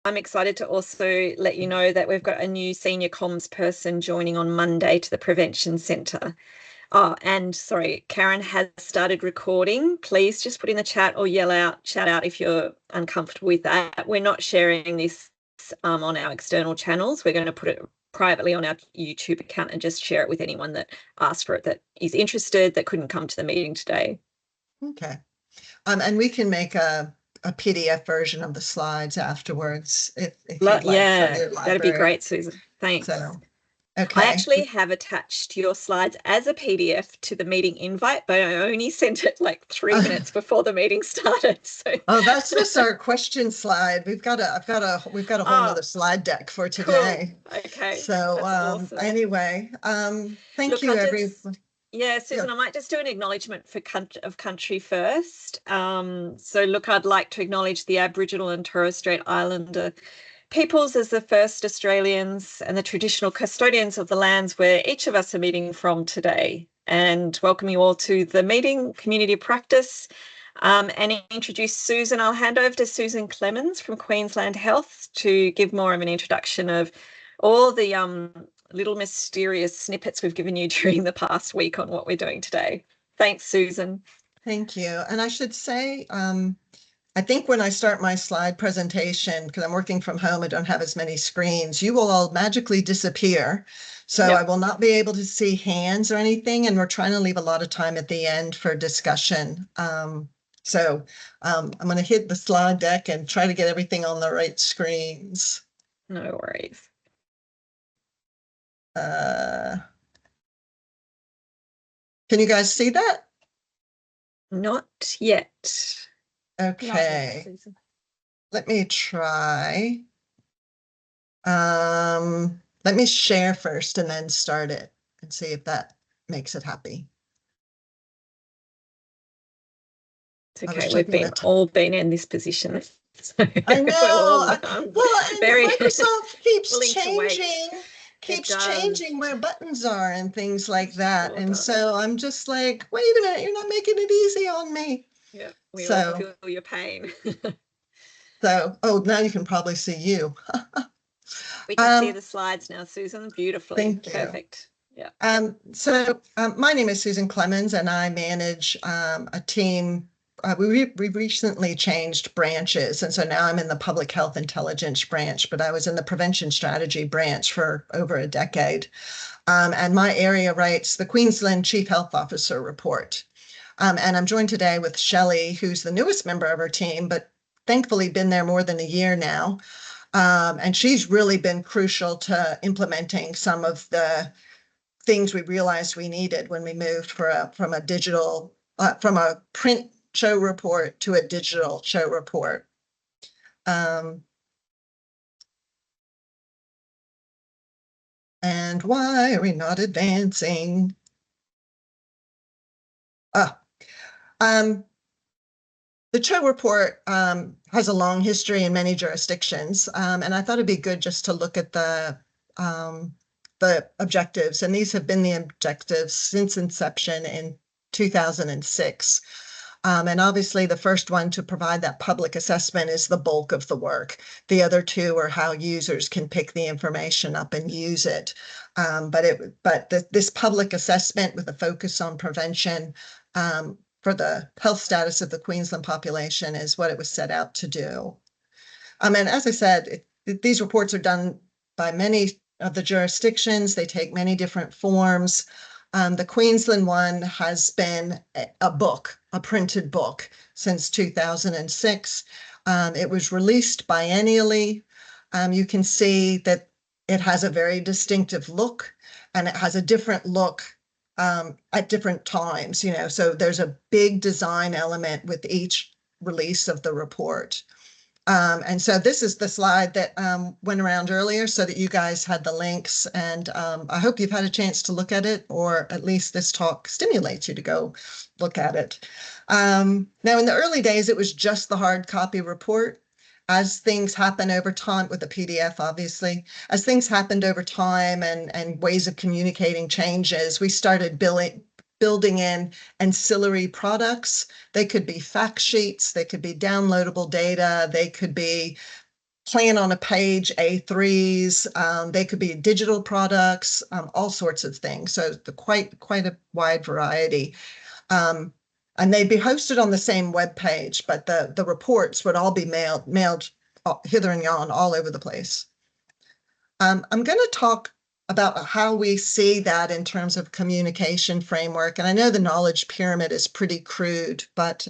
I'm excited to also let you know that we've got a new senior comms person joining on Monday to the Prevention Centre. Oh, and sorry, Karen has started recording. Please just put in the chat or shout out if you're uncomfortable with that. We're not sharing this on our external channels. We're going to put it privately on our YouTube account and just share it with anyone that asked for it, that is interested, that couldn't come to the meeting today. Okay. And we can make a PDF version of the slides afterwards if you'd like. Yeah, that'd be great, Susan. Thanks. So, okay. I actually have attached your slides as a PDF to the meeting invite, but I only sent it like 3 minutes before the meeting started. So that's just our question slide. We've got a whole other slide deck for today. Cool. Okay. So awesome. Anyway, thank you everyone. Yeah, Susan, I might just do an acknowledgement of country first. So look, I'd like to acknowledge the Aboriginal and Torres Strait Islander peoples as the first Australians and the traditional custodians of the lands where each of us are meeting from today, and welcome you all to the meeting, Community Practice, and introduce Susan. I'll hand over to Susan Clemens from Queensland Health to give more of an introduction of all the little mysterious snippets we've given you during the past week on what we're doing today. Thanks, Susan. Thank you. And I should say, I think when I start my slide presentation, because I'm working from home, I don't have as many screens, you will all magically disappear. So I will not be able to see hands or anything. And we're trying to leave a lot of time at the end for discussion. So I'm going to hit the slide deck and try to get everything on the right screens. No worries. Can you guys see that? Not yet. Okay. Let me try. Let me share first and then start it and see if that makes it happy. It's okay. We've all been in this position. So I know. Microsoft keeps changing where buttons are and things like that. And so I'm just like, wait a minute, you're not making it easy on me. Yeah, we all feel your pain. Now you can probably see you. We can see the slides now, Susan, beautifully. Thank you. Perfect. Yeah. My name is Susan Clemens, and I manage a team. We recently changed branches, and so now I'm in the Public Health Intelligence branch, but I was in the Prevention Strategy branch for over a decade. And my area writes the Queensland Chief Health Officer report. And I'm joined today with Shelley, who's the newest member of our team, but thankfully been there more than a year now. And she's really been crucial to implementing some of the things we realized we needed when we moved from a print show report to a digital show report. And why are we not advancing? The CHO report has a long history in many jurisdictions, and I thought it'd be good just to look at the objectives, and these have been the objectives since inception in 2006. And obviously the first one, to provide that public assessment, is the bulk of the work. The other two are how users can pick the information up and use it. This public assessment with a focus on prevention for the health status of the Queensland population is what it was set out to do. And as I said, these reports are done by many of the jurisdictions. They take many different forms. The Queensland one has been a printed book since 2006. It was released biennially. You can see that it has a very distinctive look, and it has a different look at different times, so there's a big design element with each release of the report. And so this is the slide that went around earlier so that you guys had the links, and I hope you've had a chance to look at it, or at least this talk stimulates you to go look at it. Now, in the early days, it was just the hard copy report. As things happen over time, with the PDF, obviously, as things happened over time and ways of communicating changes, we started building in ancillary products. They could be fact sheets, they could be downloadable data, they could be plan on a page A3s. They could be digital products, all sorts of things. So quite a wide variety. And they'd be hosted on the same web page, but the reports would all be mailed hither and yon all over the place. I'm going to talk about how we see that in terms of communication framework. And I know the knowledge pyramid is pretty crude, but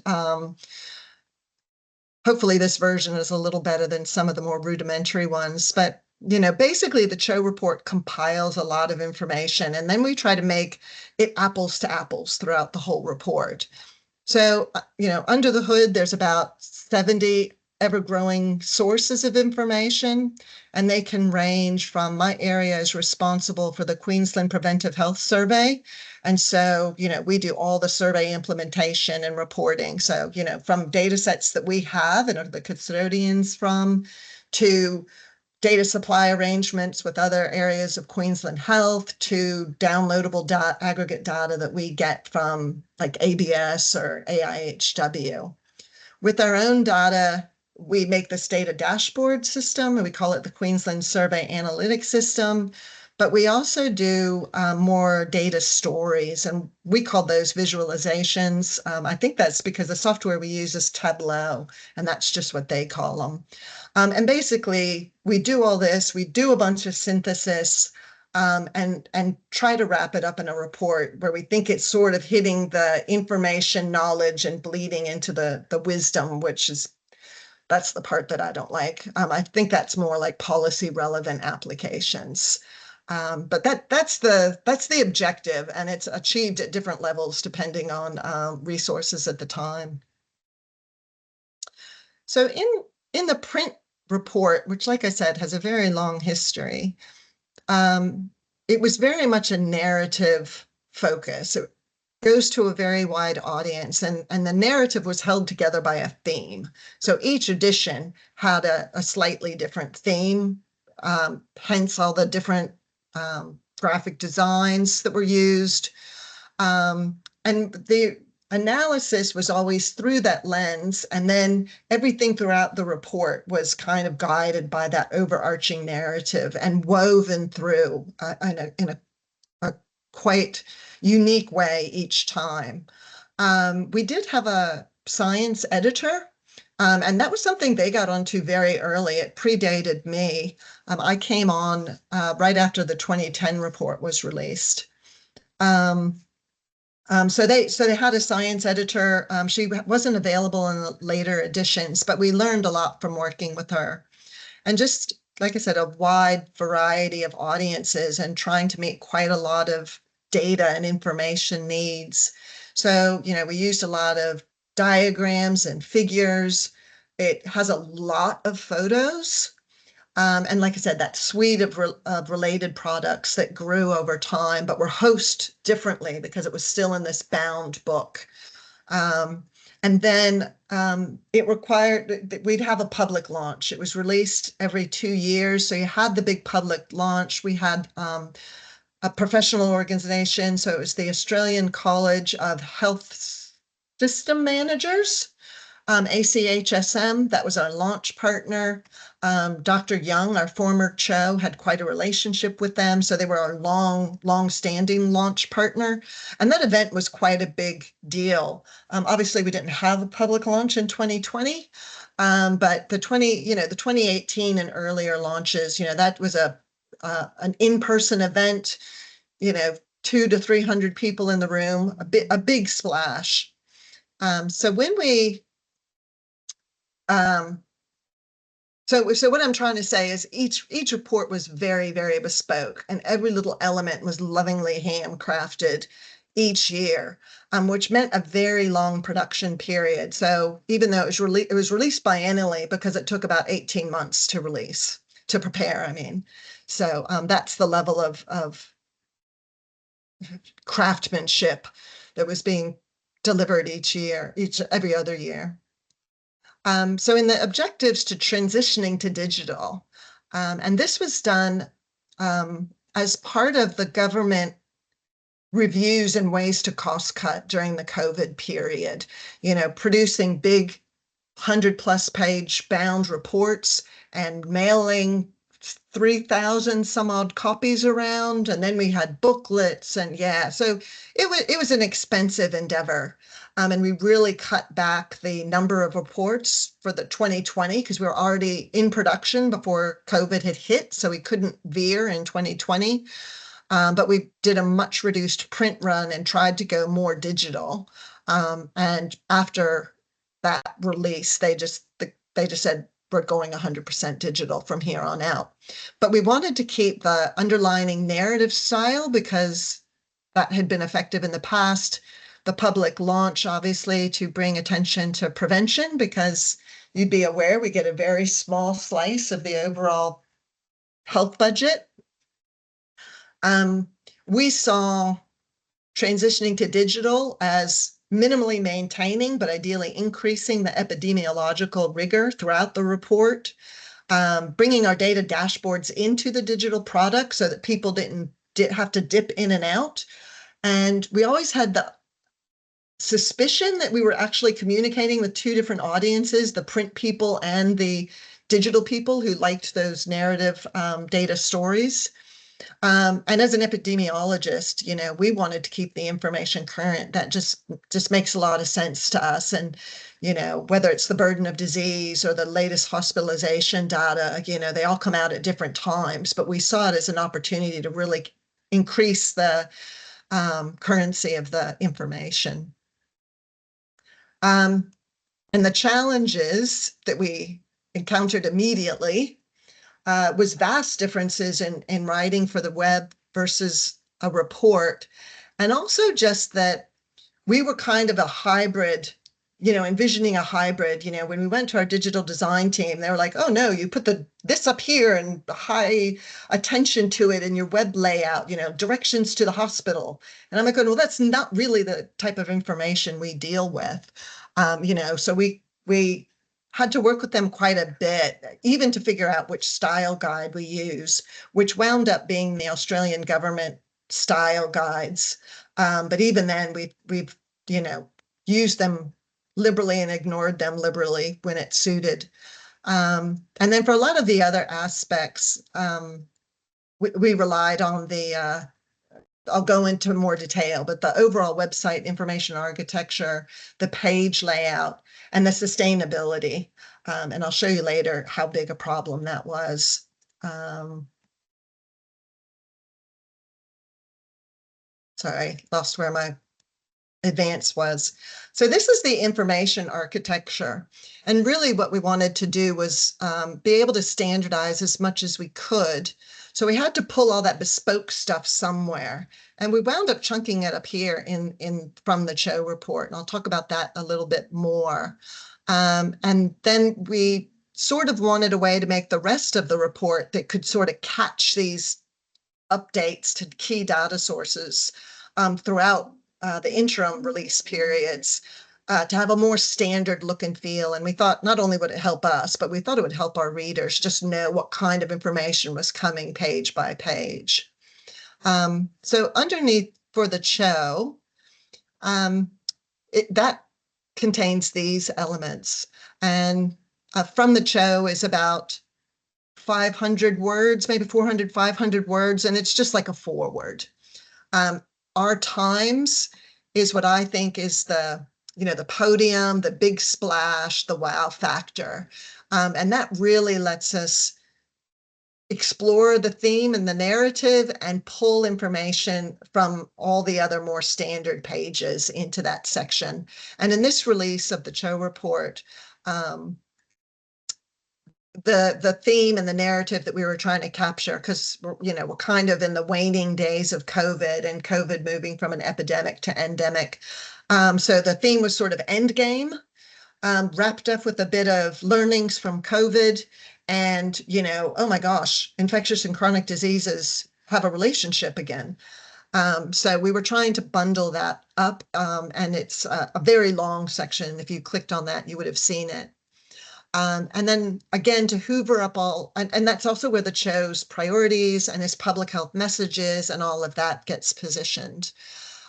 hopefully this version is a little better than some of the more rudimentary ones. But basically the Cho report compiles a lot of information, and then we try to make it apples to apples throughout the whole report. So, under the hood, there's about 70 ever-growing sources of information, and they can range from, my area is responsible for the Queensland Preventive Health Survey. And so, we do all the survey implementation and reporting. So, from data sets that we have and are the custodians from, to data supply arrangements with other areas of Queensland Health, to downloadable aggregate data that we get from like ABS or AIHW. With our own data, we make this data dashboard system, and we call it the Queensland Survey Analytics System. But we also do more data stories, and we call those visualizations. I think that's because the software we use is Tableau, and that's just what they call them. And basically, we do all this, we do a bunch of synthesis, and try to wrap it up in a report where we think it's sort of hitting the information, knowledge, and bleeding into the wisdom, that's the part that I don't like. I think that's more like policy relevant applications. But that's the objective, and it's achieved at different levels depending on resources at the time. So in the print report, which, like I said, has a very long history, it was very much a narrative focus. It goes to a very wide audience, and the narrative was held together by a theme. So each edition had a slightly different theme, hence all the different graphic designs that were used. And the analysis was always through that lens, and then everything throughout the report was kind of guided by that overarching narrative and woven through in a quite unique way each time. We did have a science editor, and that was something they got onto very early. It predated me. I came on right after the 2010 report was released. So they had a science editor. She wasn't available in the later editions, but we learned a lot from working with her. And just, like I said, a wide variety of audiences and trying to meet quite a lot of data and information needs. So, we used a lot of diagrams and figures. It has a lot of photos. And like I said, that suite of related products that grew over time, but were hosted differently because it was still in this bound book. And then it required that we'd have a public launch. It was released every 2 years. So you had the big public launch. We had a professional organization. So it was the Australian College of Health System Managers, ACHSM, that was our launch partner. Dr. Young, our former Cho, had quite a relationship with them. So they were our long-standing launch partner. And that event was quite a big deal. Obviously, we didn't have a public launch in 2020, but the 2018 and earlier launches, that was an in-person event, 200 to 300 people in the room, a big splash. So when we So what I'm trying to say is each report was very, very bespoke, and every little element was lovingly handcrafted each year, which meant a very long production period. So even though it was released biennially because it took about 18 months to prepare, I mean. So that's the level of craftsmanship that was being delivered every other year. So in the objectives to transitioning to digital, and this was done as part of the government reviews and ways to cost cut during the COVID period, producing big 100+ page bound reports and mailing 3,000 some odd copies around, and then we had booklets, and so it was an expensive endeavor. And we really cut back the number of reports for the 2020 because we were already in production before COVID had hit, so we couldn't veer in 2020. But we did a much reduced print run and tried to go more digital. And after that release, they just said, we're going 100% digital from here on out. But we wanted to keep the underlining narrative style because that had been effective in the past. The public launch, obviously, to bring attention to prevention, because you'd be aware we get a very small slice of the overall health budget. We saw transitioning to digital as minimally maintaining, but ideally increasing the epidemiological rigor throughout the report, bringing our data dashboards into the digital product so that people didn't have to dip in and out. And we always had the suspicion that we were actually communicating with two different audiences, the print people and the digital people who liked those narrative data stories. And as an epidemiologist, we wanted to keep the information current. That just makes a lot of sense to us. And, whether it's the burden of disease or the latest hospitalization data, they all come out at different times, but we saw it as an opportunity to really increase the currency of the information. And the challenges that we encountered immediately was vast differences in writing for the web versus a report. And also just that we were kind of a hybrid, envisioning a hybrid. When we went to our digital design team, they were like, oh no, you put this up here and high attention to it in your web layout, directions to the hospital. And I'm like, well, that's not really the type of information we deal with. So we had to work with them quite a bit, even to figure out which style guide we use, which wound up being the Australian government style guides. But even then, we've used them liberally and ignored them liberally when it suited. And then for a lot of the other aspects, we relied on I'll go into more detail, but the overall website information architecture, the page layout, and the sustainability. And I'll show you later how big a problem that was. Sorry, lost where my advance was. So this is the information architecture. And really what we wanted to do was be able to standardize as much as we could. So we had to pull all that bespoke stuff somewhere. And we wound up chunking it up here from the Cho report. And I'll talk about that a little bit more. And then we sort of wanted a way to make the rest of the report that could sort of catch these updates to key data sources throughout the interim release periods, to have a more standard look and feel. And we thought not only would it help us, but we thought it would help our readers just know what kind of information was coming page by page. So underneath for the Cho, that contains these elements. And from the Cho is about 500 words, maybe 400, 500 words, and it's just like a foreword. Our Times is what I think is the podium, the big splash, the wow factor. And that really lets us explore the theme and the narrative and pull information from all the other more standard pages into that section. And in this release of the Cho report, the theme and the narrative that we were trying to capture, because we're kind of in the waning days of COVID and COVID moving from an epidemic to endemic. So the theme was sort of endgame, wrapped up with a bit of learnings from COVID and, oh my gosh, infectious and chronic diseases have a relationship again. So we were trying to bundle that up, and it's a very long section. If you clicked on that, you would have seen it. And then again, to hoover up all, and that's also where the Cho's priorities and his public health messages and all of that gets positioned.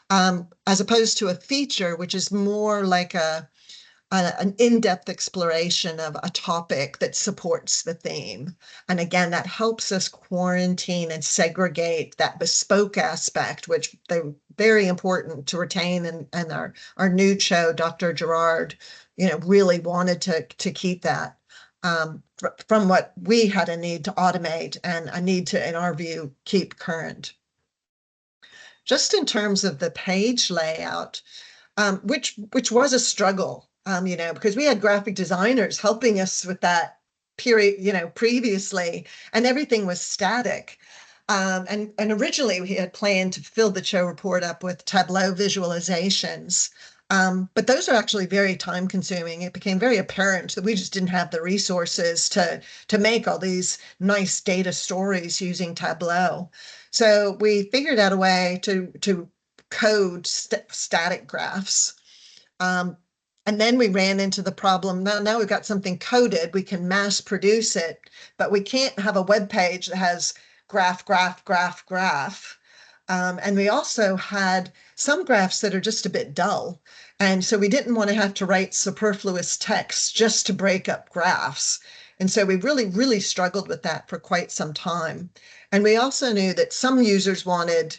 As opposed to a feature, which is more like a an in-depth exploration of a topic that supports the theme. And again, that helps us quarantine and segregate that bespoke aspect, which they're very important to retain. And our new show, Dr. Gerard, really wanted to keep that from what we had a need to automate and a need to, in our view, keep current. Just in terms of the page layout, which was a struggle, because we had graphic designers helping us with that period, previously, and everything was static. And originally we had planned to fill the show report up with Tableau visualizations. But those are actually very time consuming. It became very apparent that we just didn't have the resources to make all these nice data stories using Tableau. So we figured out a way to code static graphs. And then we ran into the problem. Now we've got something coded, we can mass produce it, but we can't have a web page that has graph, graph, graph, graph. And we also had some graphs that are just a bit dull. And so we didn't want to have to write superfluous text just to break up graphs. And so we really, really struggled with that for quite some time. And we also knew that some users wanted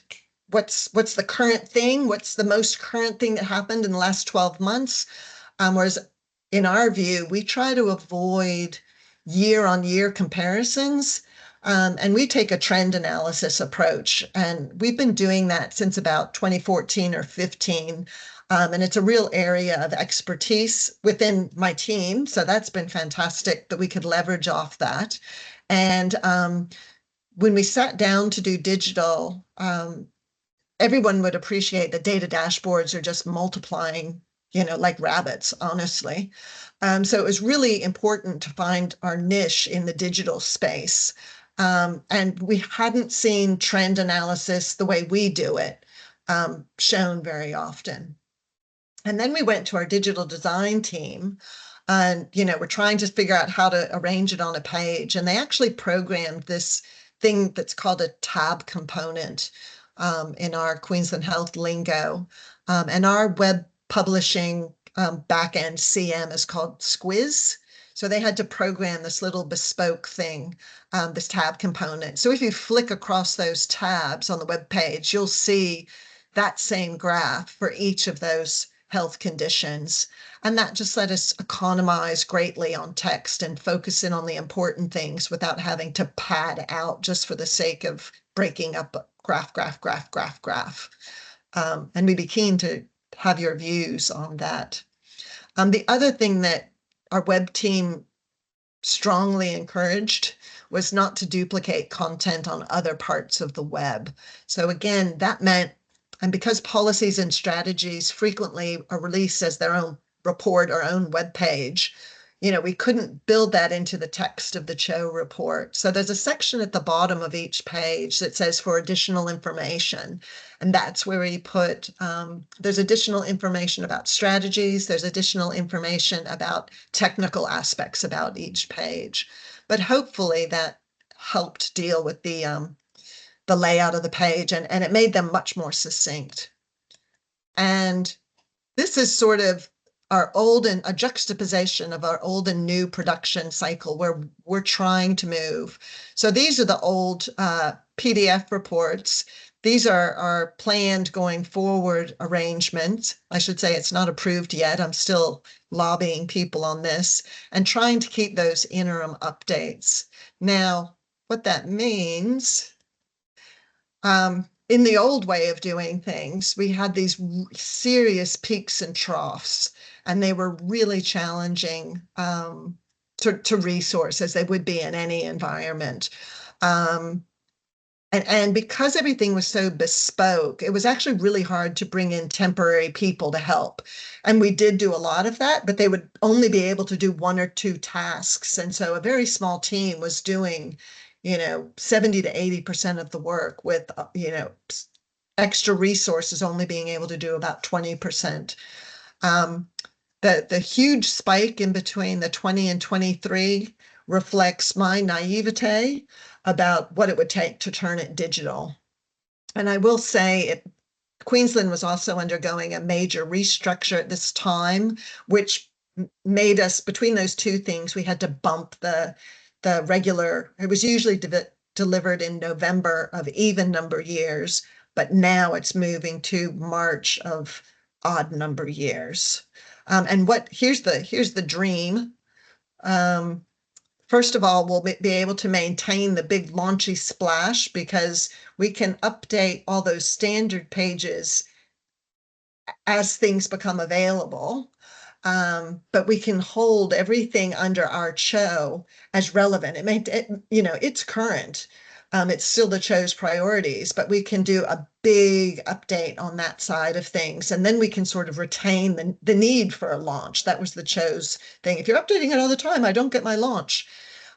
what's the current thing, what's the most current thing that happened in the last 12 months. Whereas in our view, we try to avoid year-on-year comparisons. And we take a trend analysis approach. And we've been doing that since about 2014 or 15. And it's a real area of expertise within my team. So that's been fantastic that we could leverage off that. And when we sat down to do digital, everyone would appreciate that data dashboards are just multiplying, like rabbits, honestly. So it was really important to find our niche in the digital space. And we hadn't seen trend analysis the way we do it shown very often. And then we went to our digital design team and, we're trying to figure out how to arrange it on a page. And they actually programmed this thing that's called a tab component in our Queensland Health lingo. And our web publishing backend CM is called Squiz. So they had to program this little bespoke thing, this tab component. So if you flick across those tabs on the web page, you'll see that same graph for each of those health conditions. And that just let us economize greatly on text and focus in on the important things without having to pad out just for the sake of breaking up graph, graph, graph, graph, graph. And we'd be keen to have your views on that. The other thing that our web team strongly encouraged was not to duplicate content on other parts of the web. So again, that meant, and because policies and strategies frequently are released as their own report or own web page, we couldn't build that into the text of the show report. So there's a section at the bottom of each page that says for additional information. And that's where we put, there's additional information about strategies, there's additional information about technical aspects about each page. But hopefully that helped deal with the layout of the page and it made them much more succinct. And this is sort of our old and a juxtaposition of our old and new production cycle where we're trying to move. So these are the old PDF reports. These are our planned going forward arrangements. I should say it's not approved yet. I'm still lobbying people on this and trying to keep those interim updates. Now, what that means, in the old way of doing things, we had these serious peaks and troughs, and they were really challenging to resource as they would be in any environment. And because everything was so bespoke, it was actually really hard to bring in temporary people to help. And we did do a lot of that, but they would only be able to do one or two tasks. And so a very small team was doing 70 to 80% of the work with, extra resources only being able to do about 20%. The huge spike in between the 20 and 23 reflects my naivete about what it would take to turn it digital. And I will say Queensland was also undergoing a major restructure at this time, which made us, between those two things, we had to bump the regular, it was usually delivered in November of even number years, but now it's moving to March of odd number years. And here's the dream. First of all, we'll be able to maintain the big launchy splash because we can update all those standard pages as things become available. But we can hold everything under our CHO as relevant. It's current. It's still the CHO's priorities, but we can do a big update on that side of things. And then we can sort of retain the need for a launch. That was the CHO's thing. If you're updating it all the time, I don't get my launch.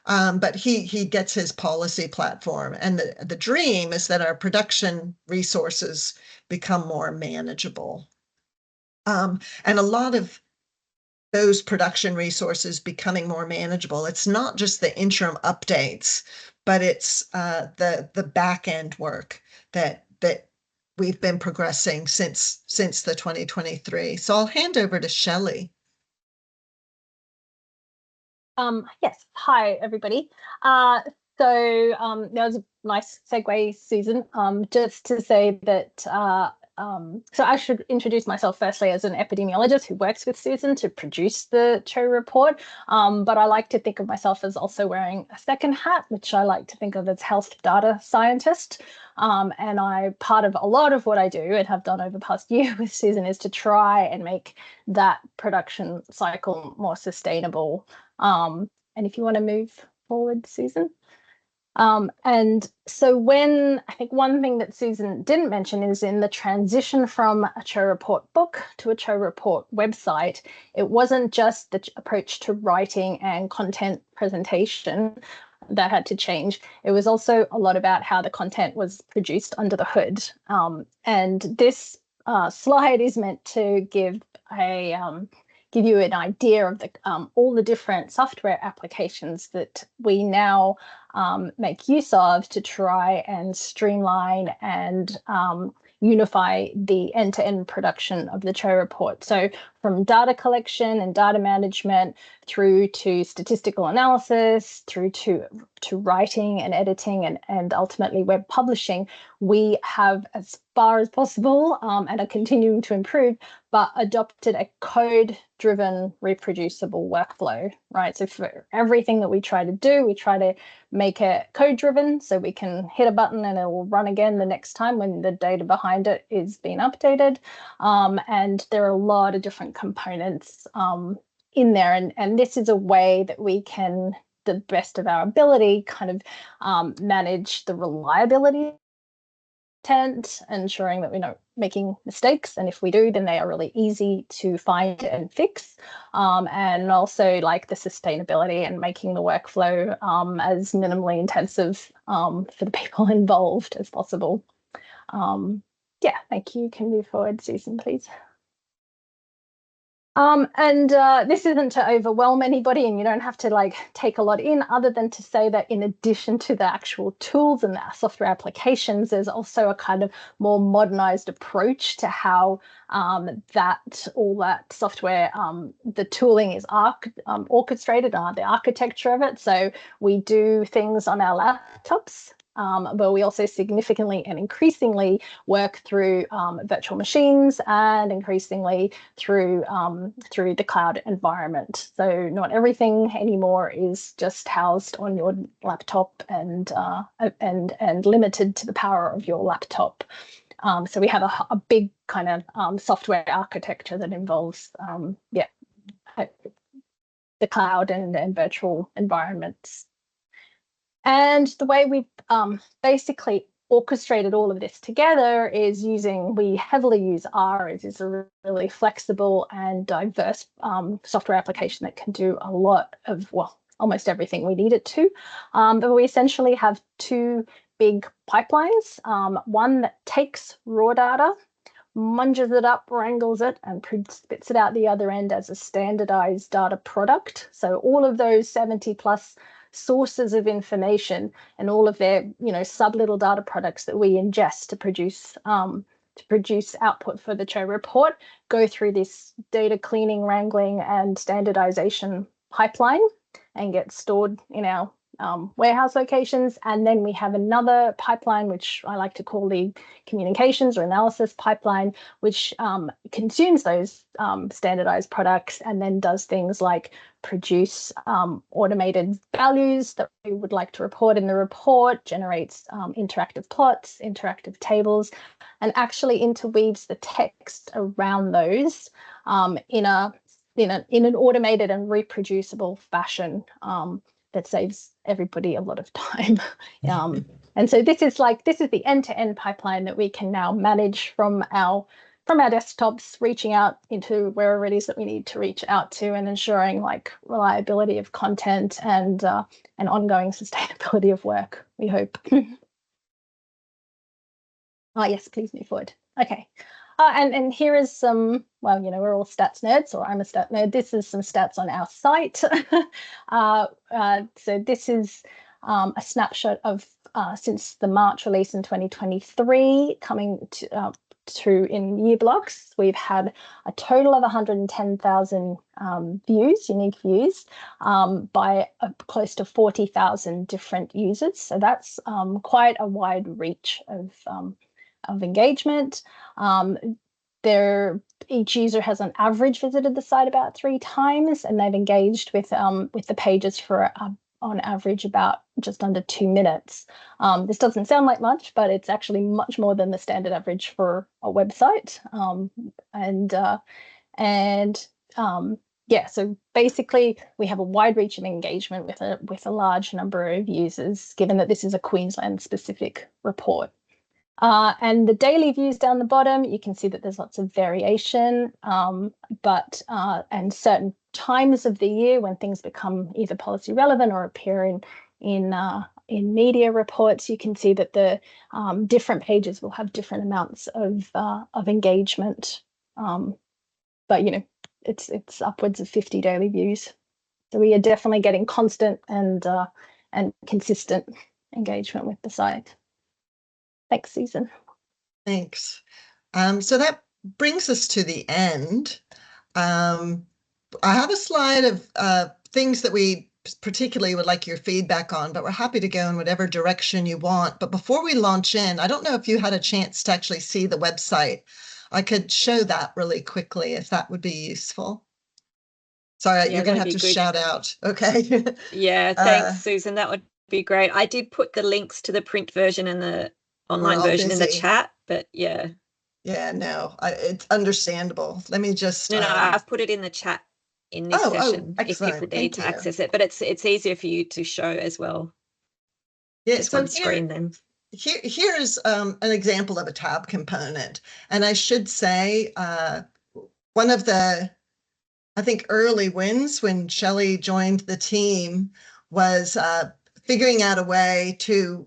But he gets his policy platform. And the dream is that our production resources become more manageable. And a lot of those production resources becoming more manageable. It's not just the interim updates, but it's the back end work that we've been progressing since the 2023. So I'll hand over to Shelley. Yes. Hi, everybody. So that was a nice segue, Susan. Just to say that so I should introduce myself firstly as an epidemiologist who works with Susan to produce the CHO report. But I like to think of myself as also wearing a second hat, which I like to think of as health data scientist. And part of a lot of what I do and have done over the past year with Susan is to try and make that production cycle more sustainable. And if you want to move forward, Susan. And so I think one thing that Susan didn't mention is in the transition from a CHO report book to a CHO report website, it wasn't just the approach to writing and content presentation that had to change. It was also a lot about how the content was produced under the hood. And this slide is meant to give you an idea of all the different software applications that we now make use of to try and streamline and unify the end-to-end production of the CHO report. So from data collection and data management through to statistical analysis, through to writing and editing and ultimately web publishing, we have, as far as possible and are continuing to improve, but adopted a code-driven reproducible workflow, right? So for everything that we try to do, we try to make it code-driven so we can hit a button and it will run again the next time when the data behind it is being updated. And there are a lot of different components in there. And this is a way that we can, the best of our ability, kind of manage the reliability content, ensuring that we're not making mistakes, and if we do, then they are really easy to find and fix, and also like the sustainability and making the workflow as minimally intensive for the people involved as possible. Yeah, thank you. Can move forward, Susan, please. And this isn't to overwhelm anybody, and you don't have to like take a lot in, other than to say that in addition to the actual tools and the software applications, there's also a kind of more modernized approach to how all that software, the tooling is orchestrated, the architecture of it. So we do things on our laptops. But we also significantly and increasingly work through virtual machines and increasingly through the cloud environment. So not everything anymore is just housed on your laptop and limited to the power of your laptop. So we have a big kind of software architecture that involves the cloud and virtual environments. And the way we've basically orchestrated all of this together is we heavily use R. It is a really flexible and diverse software application that can do a lot of, well, almost everything we need it to. But we essentially have two big pipelines, one that takes raw data, munges it up, wrangles it, and spits it out the other end as a standardized data product. So all of those 70 plus sources of information and all of their, sub little data products that we ingest to produce to produce output for the CHO report go through this data cleaning, wrangling, and standardization pipeline and get stored in our warehouse locations. And then we have another pipeline, which I like to call the communications or analysis pipeline, which consumes those standardized products and then does things like produce automated values that we would like to report in the report, generates interactive plots, interactive tables, and actually interweaves the text around those in an automated and reproducible fashion that saves everybody a lot of time. And so this is the end-to-end pipeline that we can now manage from our desktops, reaching out into wherever it is that we need to reach out to, and ensuring like reliability of content and ongoing sustainability of work, we hope. Yes, please move forward. Okay. And here is some, well, we're all stats nerds, or I'm a stat nerd. This is some stats on our site. So this is a snapshot of since the March release in 2023 coming to through in year blocks. We've had a total of 110,000 views, unique views, by close to 40,000 different users. So that's quite a wide reach of engagement. Each user has on average visited the site about 3 times, and they've engaged with the pages for on average about just under 2 minutes. This doesn't sound like much, but it's actually much more than the standard average for a website. Yeah, so basically we have a wide reach of engagement with a large number of users, given that this is a Queensland specific report. And the daily views down the bottom, you can see that there's lots of variation, and certain times of the year when things become either policy relevant or appear in media reports, you can see that the different pages will have different amounts of engagement. But it's upwards of 50 daily views. So we are definitely getting constant and consistent engagement with the site. Thanks, Susan. Thanks. So that brings us to the end. I have a slide of things that we particularly would like your feedback on, but we're happy to go in whatever direction you want. But before we launch in, I don't know if you had a chance to actually see the website. I could show that really quickly if that would be useful. Sorry, you're going to have to shout out. Okay. Yeah, thanks, Susan. That would be great. I did put the links to the print version and the online version in the chat, but yeah. Yeah, no, it's understandable. Let me just. No, I've put it in the chat in this session if people need to access it, but it's easier for you to show as well. Yeah, just on screen then. Here's an example of a tab component, and I should say one of the, I think, early wins when Shelley joined the team was figuring out a way to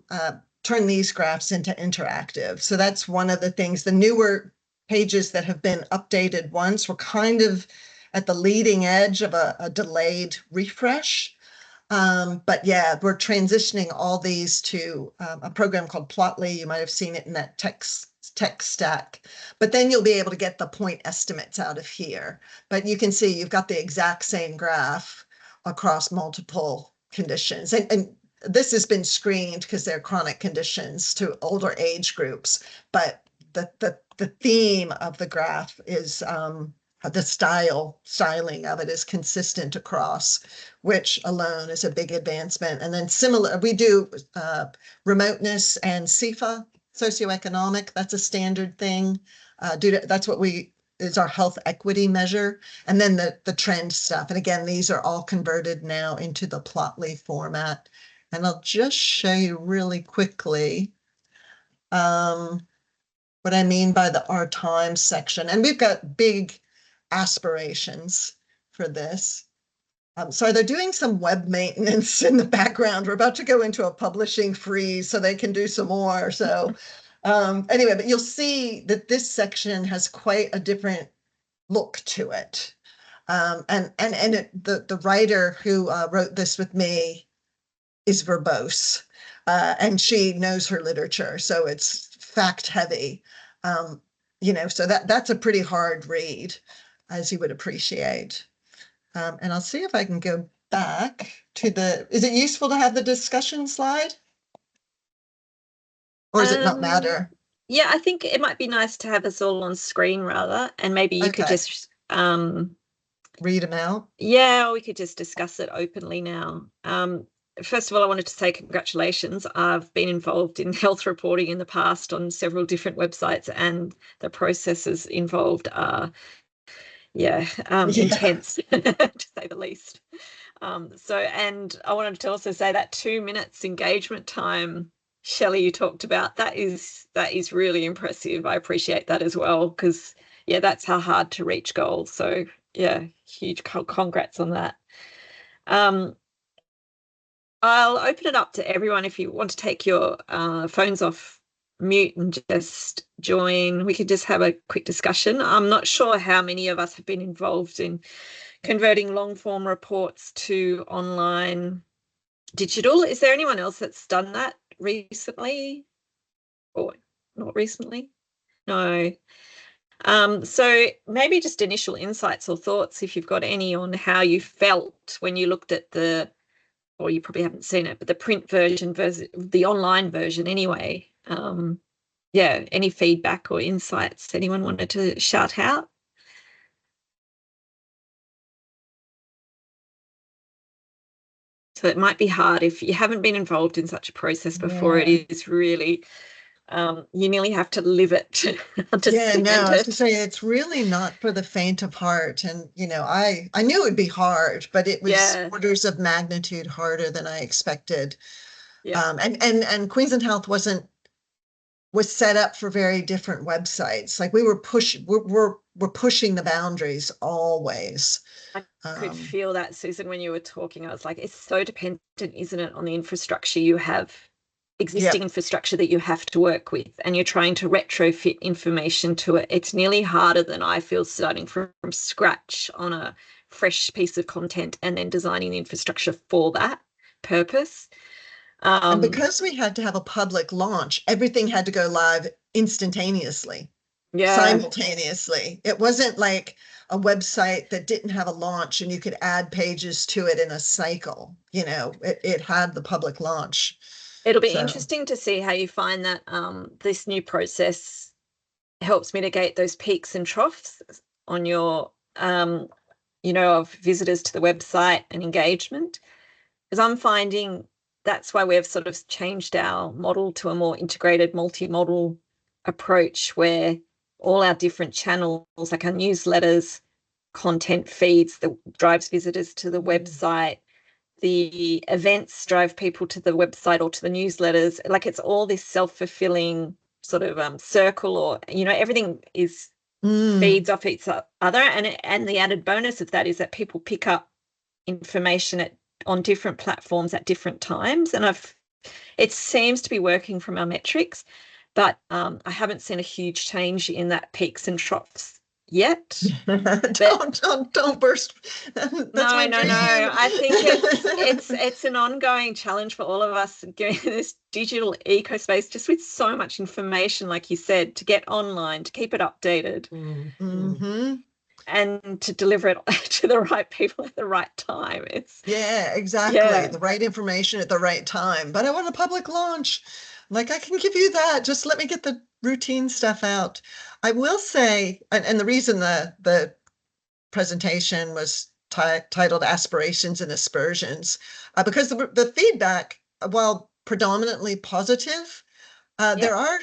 turn these graphs into interactive. So that's one of the things. The newer pages that have been updated once were kind of at the leading edge of a delayed refresh. But yeah, we're transitioning all these to a program called Plotly. You might have seen it in that tech stack, but then you'll be able to get the point estimates out of here. But you can see you've got the exact same graph across multiple conditions. And this has been screened because they're chronic conditions to older age groups, but the theme of the graph is the styling of it is consistent across, which alone is a big advancement. And then similar, we do remoteness and CEFA, socioeconomic, that's a standard thing. That's what is our health equity measure. And then the trend stuff. And again, these are all converted now into the Plotly format. And I'll just show you really quickly what I mean by the Our Time section. And we've got big aspirations for this. So they're doing some web maintenance in the background. We're about to go into a publishing freeze so they can do some more. So anyway, but you'll see that this section has quite a different look to it. The writer who wrote this with me is verbose, and she knows her literature, so it's fact heavy. so that's a pretty hard read, as you would appreciate. And I'll see if I can go back to is it useful to have the discussion slide? Or does it not matter? Yeah, I think it might be nice to have us all on screen rather, and maybe you could just read them out. Yeah, or we could just discuss it openly now. First of all, I wanted to say congratulations. I've been involved in health reporting in the past on several different websites, and the processes involved are intense to say the least. And I wanted to also say that 2 minutes engagement time, Shelley, you talked about, that is really impressive. I appreciate that as well, because that's how hard to reach goals. So huge congrats on that. I'll open it up to everyone. If you want to take your phones off mute and just join, we could just have a quick discussion. I'm not sure how many of us have been involved in converting long form reports to online digital. Is there anyone else that's done that recently, or not recently? No. So maybe just initial insights or thoughts, if you've got any, on how you felt when you looked at or you probably haven't seen it, but the print version versus the online version anyway. Any feedback or insights anyone wanted to shout out? So it might be hard if you haven't been involved in such a process before. It is really, you nearly have to live it to understand I was going to say, it's really not for the faint of heart. And, I knew it would be hard, but it was orders of magnitude harder than I expected. And Queensland Health was set up for very different websites. Like we're pushing the boundaries always. I could feel that, Susan, when you were talking. I was like, it's so dependent, isn't it, on the infrastructure you have, existing infrastructure that you have to work with, and you're trying to retrofit information to it. It's nearly harder than I feel starting from scratch on a fresh piece of content and then designing the infrastructure for that purpose. And because we had to have a public launch, everything had to go live instantaneously, simultaneously. It wasn't like a website that didn't have a launch and you could add pages to it in a cycle. It had the public launch. It'll be interesting to see how you find that this new process helps mitigate those peaks and troughs on your, of visitors to the website and engagement. Because I'm finding that's why we've sort of changed our model to a more integrated, multi-model approach, where all our different channels, like our newsletters, content feeds that drives visitors to the website, the events drive people to the website or to the newsletters. Like it's all this self-fulfilling sort of circle, or everything is feeds off each other, and the added bonus of that is that people pick up information on different platforms at different times, and it seems to be working from our metrics, but I haven't seen a huge change in that peaks and troughs yet. Don't burst. No. I think it's an ongoing challenge for all of us in this digital eco space, just with so much information, like you said, to get online, to keep it updated, and to deliver it to the right people at the right time. Exactly. The right information at the right time. But I want a public launch. Like, I can give you that. Just let me get the routine stuff out. I will say, and the reason the presentation was titled Aspirations and Aspersions, because the feedback, while predominantly positive, there are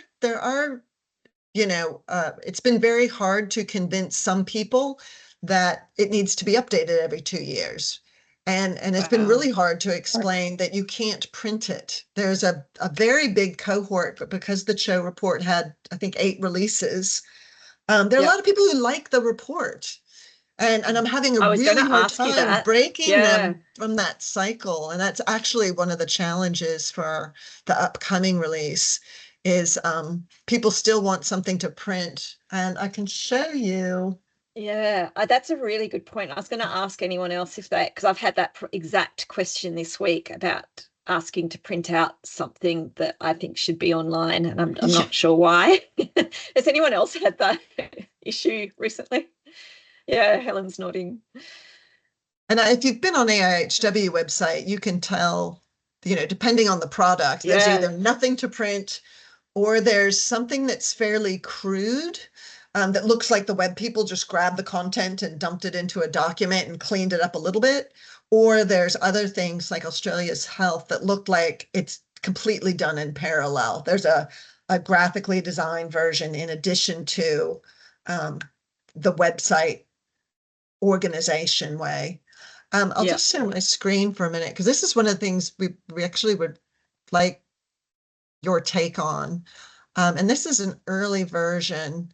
it's been very hard to convince some people that it needs to be updated every 2 years. And it's been really hard to explain that you can't print it. There's a very big cohort, but because the Cho report had, I think, 8 releases, there are a lot of people who like the report. And I'm having a really hard time breaking them from that cycle. And that's actually one of the challenges for the upcoming release is people still want something to print. And I can show you. Yeah, that's a really good point. I was going to ask anyone else because I've had that exact question this week about asking to print out something that I think should be online, and I'm not sure why. Has anyone else had that issue recently? Yeah, Helen's nodding. And if you've been on AIHW website, you can tell, depending on the product, there's either nothing to print or there's something that's fairly crude, that looks like the web people just grabbed the content and dumped it into a document and cleaned it up a little bit. Or there's other things like Australia's Health that look like it's completely done in parallel. There's a graphically designed version in addition to the website organization way. I'll just share my screen for a minute, because this is one of the things we actually would like your take on. And this is an early version.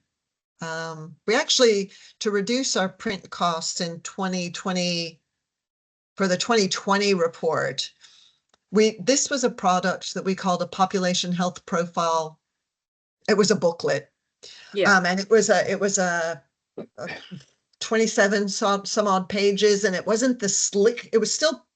We actually, to reduce our print costs in 2020, for the 2020 report, this was a product that we called a population health profile. It was a booklet. And it was a 27 some odd pages, and it wasn't the slick, it was still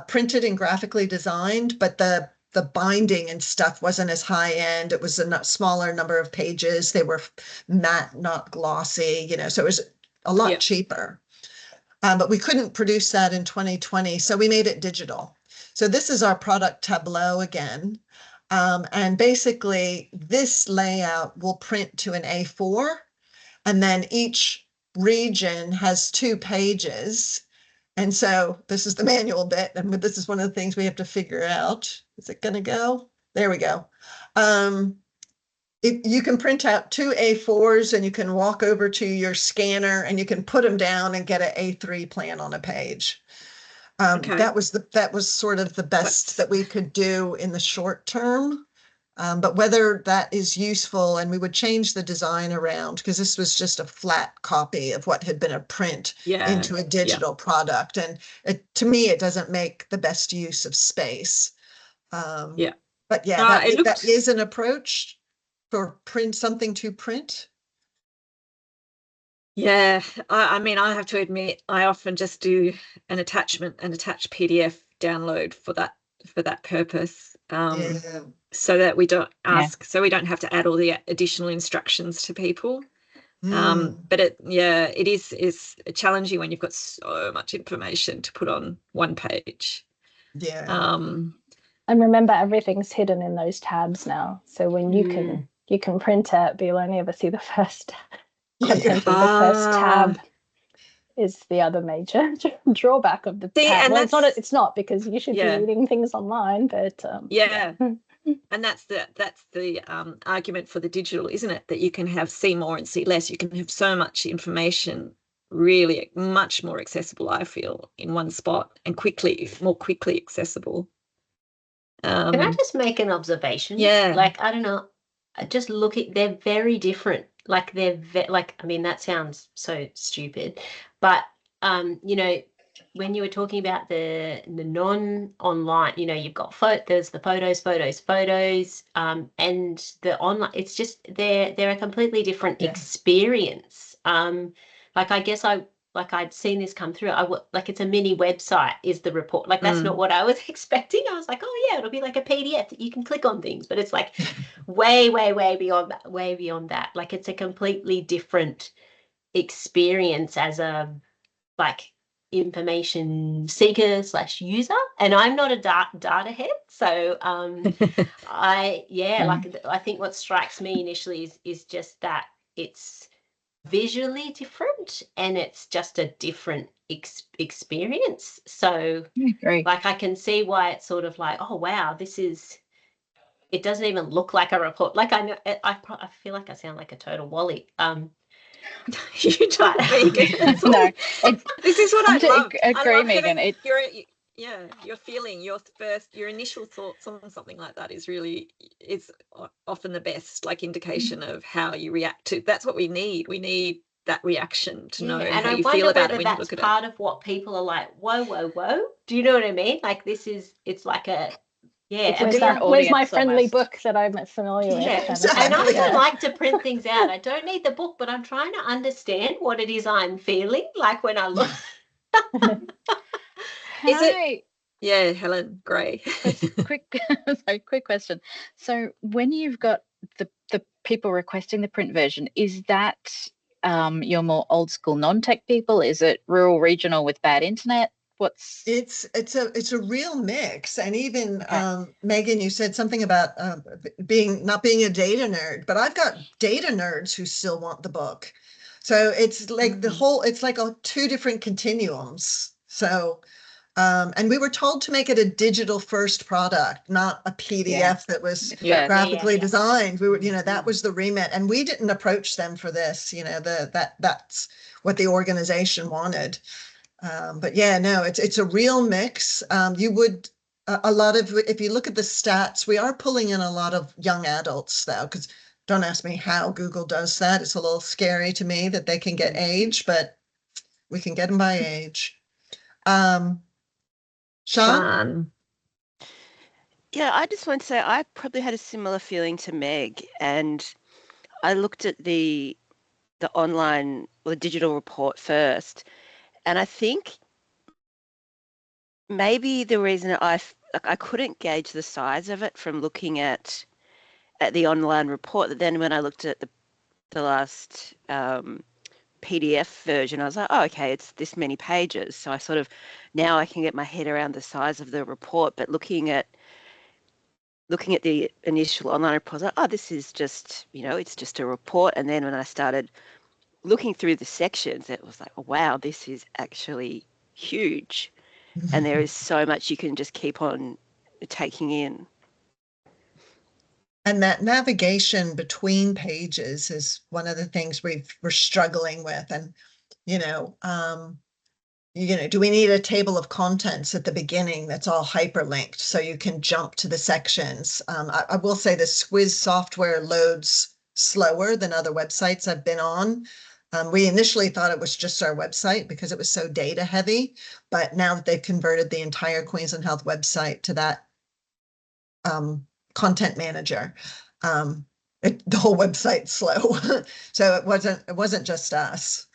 printed and graphically designed, but the binding and stuff wasn't as high end. It was a smaller number of pages. They were matte, not glossy, so it was a lot cheaper. But we couldn't produce that in 2020, so we made it digital. So this is our product Tableau again. And basically this layout will print to an A4, and then each region has 2 pages. And so this is the manual bit, and this is one of the things we have to figure out. Is it going to go? There we go. You can print out 2 A4s, and you can walk over to your scanner and you can put them down and get an A3 plan on a page. That was sort of the best that we could do in the short term. But whether that is useful, and we would change the design around, because this was just a flat copy of what had been a print into a digital product. And to me, it doesn't make the best use of space. But that is an approach for something to print. Yeah, I mean, I have to admit, I often just do an attached PDF download for that purpose. So that we don't so we don't have to add all the additional instructions to people. But it is challenging when you've got so much information to put on one page. And remember, everything's hidden in those tabs now. So when you can print it, but you'll only ever see the first content of the first tab. Is the other major drawback of the tab. Well, it's not because you should be reading things online, but and that's the argument for the digital, isn't it? That you can see more and see less. You can have so much information, really much more accessible, I feel, in one spot, and more quickly accessible. Can I just make an observation? Like, I don't know, just look at, they're very different. Like I mean, that sounds so stupid, but when you were talking about the non-online, you've got there's the photos, and the online. It's just they're a completely different experience. Like, I guess I'd seen this come through. Like, it's a mini website is the report. Like, that's not what I was expecting. I was like, oh yeah, it'll be like a PDF that you can click on things, but it's like way beyond that. Like, it's a completely different experience as a information seeker / user, and I'm not a data head, so I think what strikes me initially is just that it's visually different, and it's just a different experience. So like, I can see why it's sort of like, oh wow, it doesn't even look like a report. Like, I know I feel like I sound like a total Wally. You don't, Megan. No, this is what I love. Agree, Megan. Your initial thoughts on something like that is often the best indication of how you react to. That's what we need. We need that reaction to know how you feel about it when you look at it. And I wonder whether that's part of what people are like, whoa. Do you know what I mean? Like, it's like a where's my friendly book that I'm familiar with? Exactly. And I don't like to print things out. I don't need the book, but I'm trying to understand what it is I'm feeling like when I look. Yeah, Helen Gray. Quick question. So when you've got the people requesting the print version, is that your more old school non-tech people? Is it rural, regional with bad internet? It's a real mix. And even Megan, you said something about not being a data nerd, but I've got data nerds who still want the book. So it's like it's like two different continuums. So and we were told to make it a digital first product, not a PDF that was graphically designed. We were, that was the remit, and we didn't approach them for this. That's what the organization wanted. But yeah, no, it's a real mix. You would a lot of, if you look at the stats, we are pulling in a lot of young adults though, because don't ask me how Google does that. It's a little scary to me that they can get age, but we can get them by age. Sean? Yeah, I just want to say I probably had a similar feeling to Meg, and I looked at the online or the digital report first, and I think maybe the reason I couldn't gauge the size of it from looking at the online report, that then when I looked at the last PDF version, I was like, oh, okay, it's this many pages. So I sort of, now I can get my head around the size of the report, but looking at the initial online report, I was like, oh, this is just, it's just a report. And then when I started looking through the sections, it was like, oh, wow, this is actually huge. And there is so much you can just keep on taking in. And that navigation between pages is one of the things we're struggling with. And, do we need a table of contents at the beginning that's all hyperlinked so you can jump to the sections? I will say the Squiz software loads slower than other websites I've been on. We initially thought it was just our website because it was so data heavy, but now that they've converted the entire Queensland Health website to that content manager, the whole website's slow. So it wasn't just us.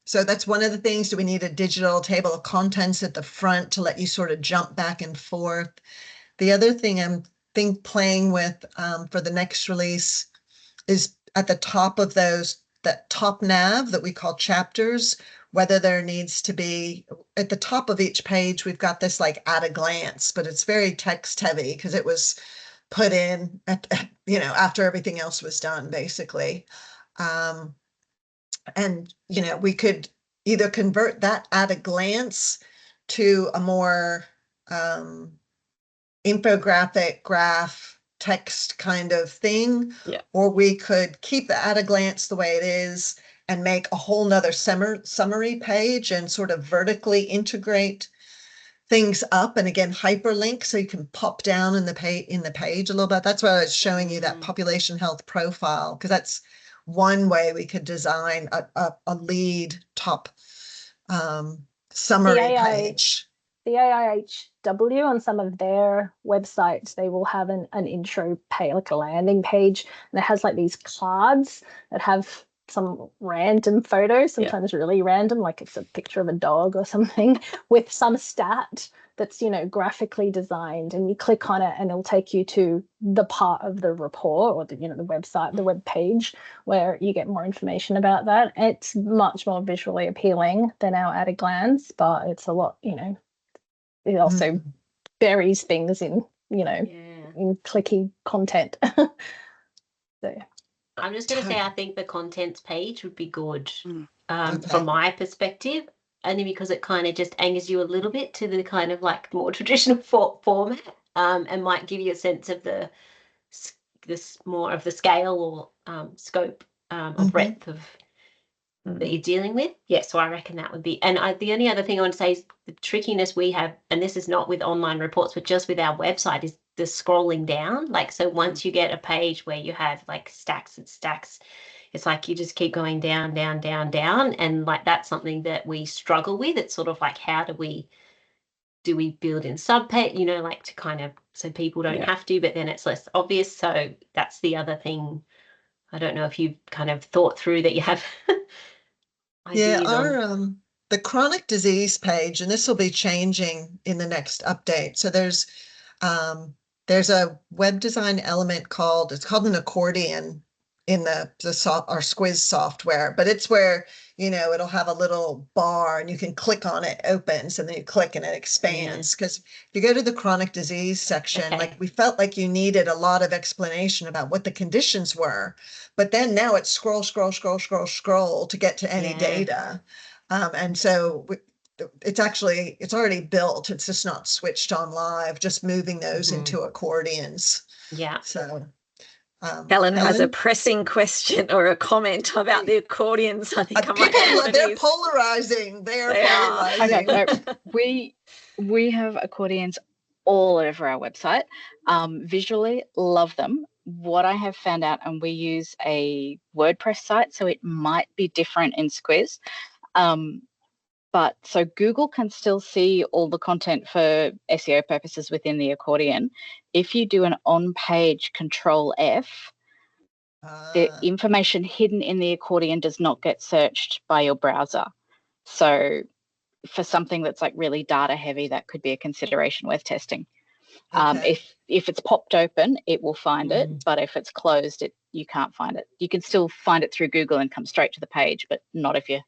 So that's one of the things. Do we need a digital table of contents at the front to let you sort of jump back and forth? The other thing I'm playing with for the next release is at the top of that top nav that we call chapters, whether there needs to be at the top of each page, we've got this like at a glance, but it's very text heavy because it was put in after everything else was done, basically. And we could either convert that at a glance to a more infographic graph text kind of thing, or we could keep the at a glance the way it is and make a whole nother summary page and sort of vertically integrate things up, and again hyperlink so you can pop down in the page a little bit. That's why I was showing you that population health profile, because that's one way we could design a lead top summary page. The AIHW on some of their websites, they will have an intro page, like a landing page, and it has like these cards that have some random photos, sometimes really random, like it's a picture of a dog or something with some stat that's, graphically designed, and you click on it and it'll take you to the part of the report or the website, the web page where you get more information about that. It's much more visually appealing than our at a glance, but it's a lot, it also buries things in, in clicky content. So I'm just going to say I think the contents page would be good from my perspective, only because it kind of just angers you a little bit to the kind of like more traditional format, and might give you a sense of this more of the scale or scope or breadth of that you're dealing with. So I reckon that would be. And the only other thing I want to say is the trickiness we have, and this is not with online reports, but just with our website, is the scrolling down. Like, so once you get a page where you have like stacks and stacks, it's like you just keep going down, down, down, down. And like, that's something that we struggle with. It's sort of like, how do we build in subpage, like to kind of, so people don't have to, but then it's less obvious. So that's the other thing. I don't know if you've kind of thought through that you have ideas our the chronic disease page, and this will be changing in the next update. So there's a web design element it's called an accordion in our Squiz software, but it's where, it'll have a little bar and you can click on it, opens, and then you click and it expands. Because if you go to the chronic disease section, like we felt like you needed a lot of explanation about what the conditions were, but then now it's scroll to get to any data. And so it's already built. It's just not switched on live, just moving those into accordions. Yeah. So Helen has a pressing question or a comment about the accordions. I think they're polarizing. They're polarizing. Okay, no, we have accordions all over our website. Visually, love them. What I have found out, and we use a WordPress site, so it might be different in Squiz. But so Google can still see all the content for SEO purposes within the accordion. If you do an on-page Control F, the information hidden in the accordion does not get searched by your browser. So for something that's like really data heavy, that could be a consideration worth testing. If it's popped open, it will find it, but if it's closed, you can't find it. You can still find it through Google and come straight to the page, but not if you're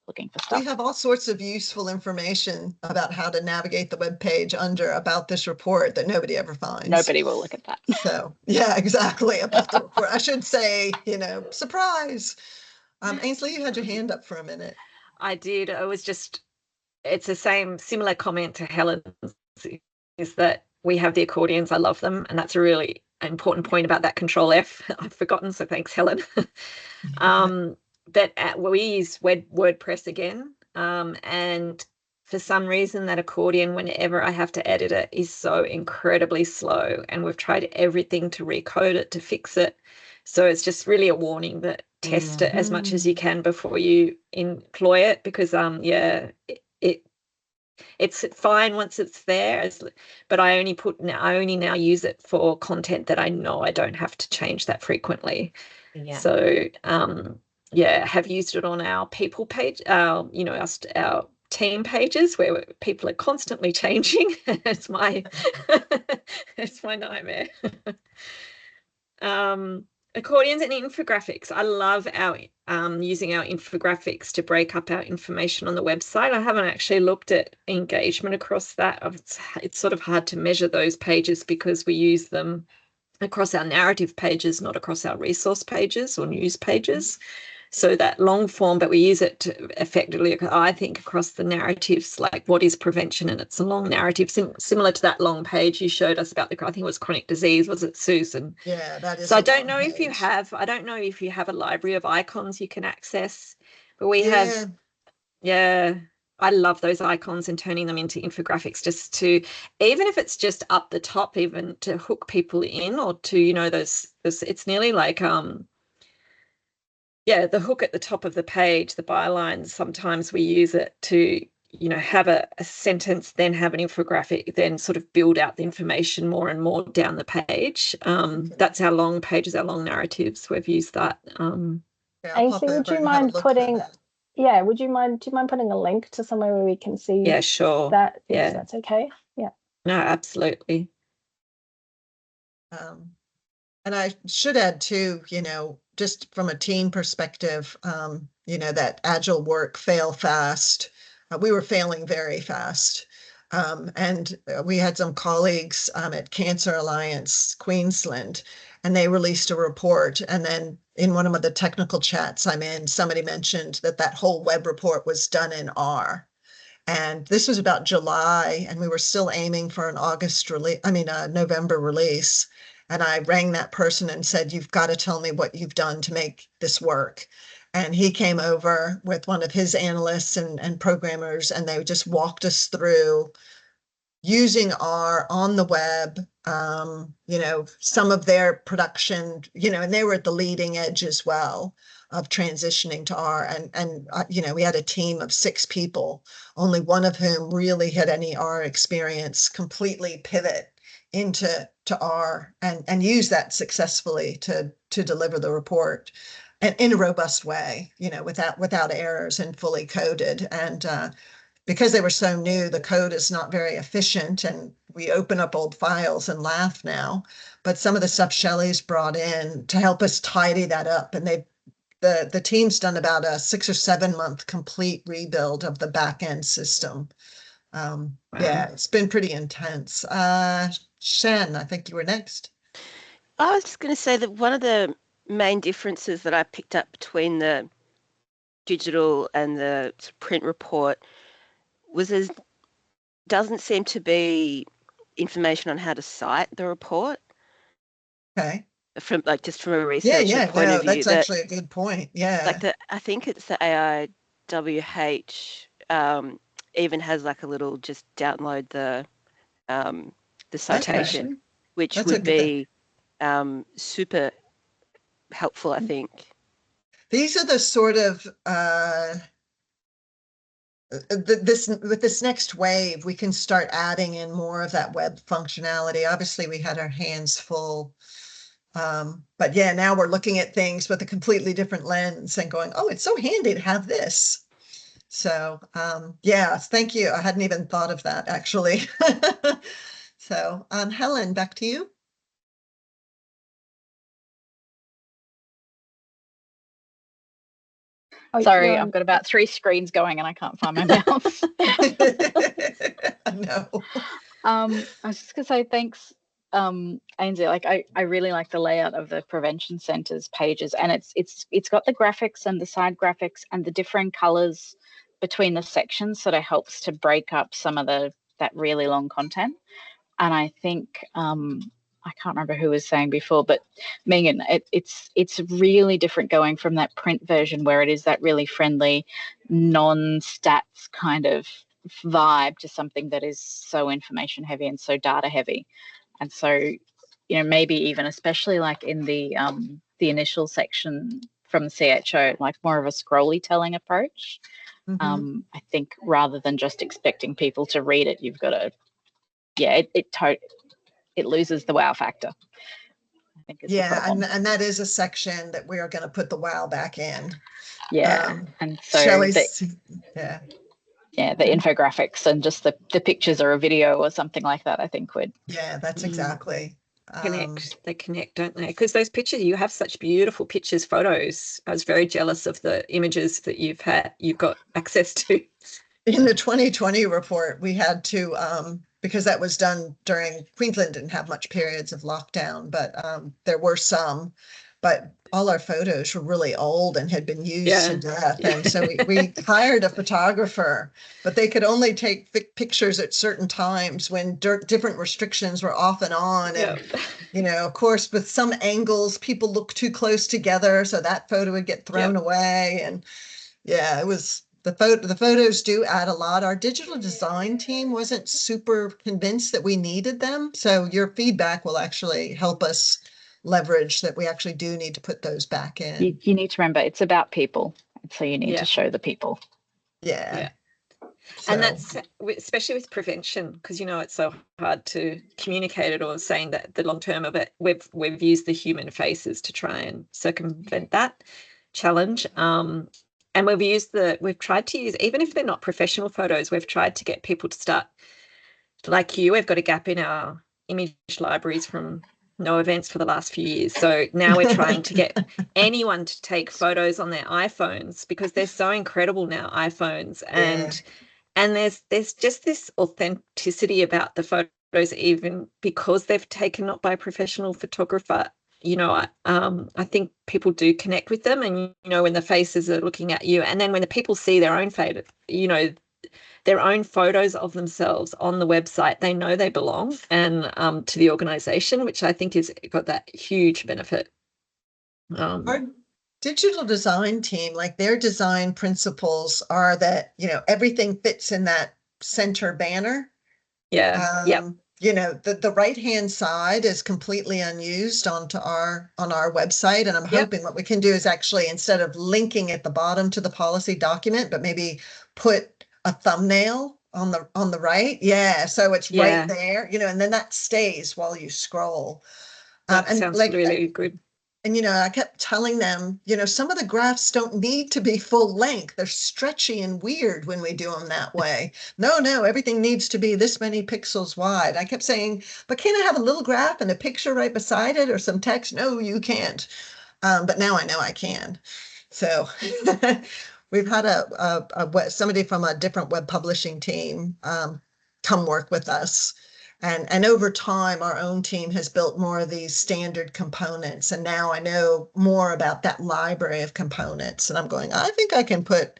looking for stuff. We have all sorts of useful information about how to navigate the web page about this report that nobody ever finds. Nobody will look at that. So yeah, exactly, about the report. I should say, surprise. Ainsley, you had your hand up for a minute. I did. It's the similar comment to Helen's, is that we have the accordions. I love them. And that's a really important point about that Control F. I've forgotten, so thanks, Helen. That we use WordPress again, and for some reason that accordion, whenever I have to edit it, is so incredibly slow, and we've tried everything to recode it, to fix it. So it's just really a warning that test it as much as you can before you employ it, because it's fine once it's there, but I only now use it for content that I know I don't have to change that frequently. So have used it on our people page, our team pages where people are constantly changing. It's my nightmare. Accordions and infographics. I love using our infographics to break up our information on the website. I haven't actually looked at engagement across that. It's sort of hard to measure those pages because we use them across our narrative pages, not across our resource pages or news pages. So that long form, but we use it to effectively, I think, across the narratives, like what is prevention, and it's a long narrative, similar to that long page you showed us about I think it was chronic disease, was it, Susan? Yeah, that is. So I don't know if you have a library of icons you can access, but we have. Yeah, I love those icons and turning them into infographics, just to, even if it's just up the top, even to hook people in, or to, those it's nearly like the hook at the top of the page, the bylines. Sometimes we use it to, have a sentence, then have an infographic, then sort of build out the information more and more down the page. That's our long pages, our long narratives. We've used that. Ainsley, would you mind putting? Yeah, do you mind putting a link to somewhere where we can see? Yeah, sure. That, if that's okay. Yeah. No, absolutely. And I should add too, just from a team perspective, that agile work, fail fast. We were failing very fast. And we had some colleagues at Cancer Alliance Queensland, and they released a report. And then in one of the technical chats I'm in, somebody mentioned that whole web report was done in R. And this was about July, and we were still aiming for an November release. And I rang that person and said, you've got to tell me what you've done to make this work. And he came over with one of his analysts and programmers, and they just walked us through using R on the web, some of their production, and they were at the leading edge as well of transitioning to R. And we had a team of 6 people, only one of whom really had any R experience, completely pivot into R and use that successfully to deliver the report. and in a robust way, without errors and fully coded. And because they were so new, the code is not very efficient, and we open up old files and laugh now. But some of the stuff Shelley's brought in to help us tidy that up, and the team's done about a 6 or 7 month complete rebuild of the back end system. Wow. Yeah, it's been pretty intense. Shen, I think you were next. I was just going to say that one of the main differences that I picked up between the digital and the print report was there doesn't seem to be information on how to cite the report. Okay. From a researcher point of view. That's actually a good point. Yeah. I think it's the AIWH even has like a little just download the citation, okay, which would be super helpful, I think. These are the sort of with this next wave, we can start adding in more of that web functionality. Obviously, we had our hands full. But yeah, now we're looking at things with a completely different lens and going, oh, it's so handy to have this. So yeah, thank you. I hadn't even thought of that, actually. So Helen, back to you. Oh, sorry, I've got about 3 screens going and I can't find my mouse. No. I was just gonna say thanks, Ainsley. Like I really like the layout of the Prevention Centre's pages, and it's got the graphics and the side graphics and the different colours between the sections, sort of helps to break up some of that really long content. And I think I can't remember who was saying before, but Megan, it's really different going from that print version where it is that really friendly, non-stats kind of vibe to something that is so information heavy and so data heavy. And so, maybe even especially like in the initial section from the CHO, like more of a scrolly telling approach. Mm-hmm. I think rather than just expecting people to read it, you've got to, it loses the wow factor. I think and that is a section that we are going to put the wow back in. Yeah, and so the infographics and just the pictures or a video or something like that, I think would. Yeah, that's exactly. They connect, don't they? Because those pictures, you have such beautiful pictures, photos. I was very jealous of the images that you've got access to. In the 2020 report, we had to, because that was done during, Queensland didn't have much periods of lockdown, but there were some, but all our photos were really old and had been used to death. And so we hired a photographer, but they could only take pictures at certain times when different restrictions were off and on. And, of course, with some angles, people look too close together, so that photo would get thrown away. And it was, the photos do add a lot. Our digital design team wasn't super convinced that we needed them. So your feedback will actually help us leverage that we actually do need to put those back in. You need to remember it's about people. So you need to show the people. Yeah. So. And that's especially with prevention, because it's so hard to communicate it, or saying that the long term of it, we've used the human faces to try and circumvent that challenge. And we've tried to use, even if they're not professional photos, we've tried to get people to start, like we've got a gap in our image libraries from no events for the last few years. So now we're trying to get anyone to take photos on their iPhones, because they're so incredible now, iPhones. And there's just this authenticity about the photos, even because they've taken not by a professional photographer. I think people do connect with them, and when the faces are looking at you, and then when the people see their own their own photos of themselves on the website, they know they belong and to the organization, which I think has got that huge benefit. Our digital design team, like their design principles are that everything fits in that center banner. The right-hand side is completely unused on our website. And I'm hoping what we can do is actually, instead of linking at the bottom to the policy document, but maybe put a thumbnail on the right. Yeah. So it's right there, and then that stays while you scroll. That sounds really good. And, I kept telling them, some of the graphs don't need to be full length. They're stretchy and weird when we do them that way. No, everything needs to be this many pixels wide. I kept saying, but can't I have a little graph and a picture right beside it or some text? No, you can't. But now I know I can. So we've had somebody from a different web publishing team come work with us. And over time, our own team has built more of these standard components. And now I know more about that library of components. And I'm going, I think I can put,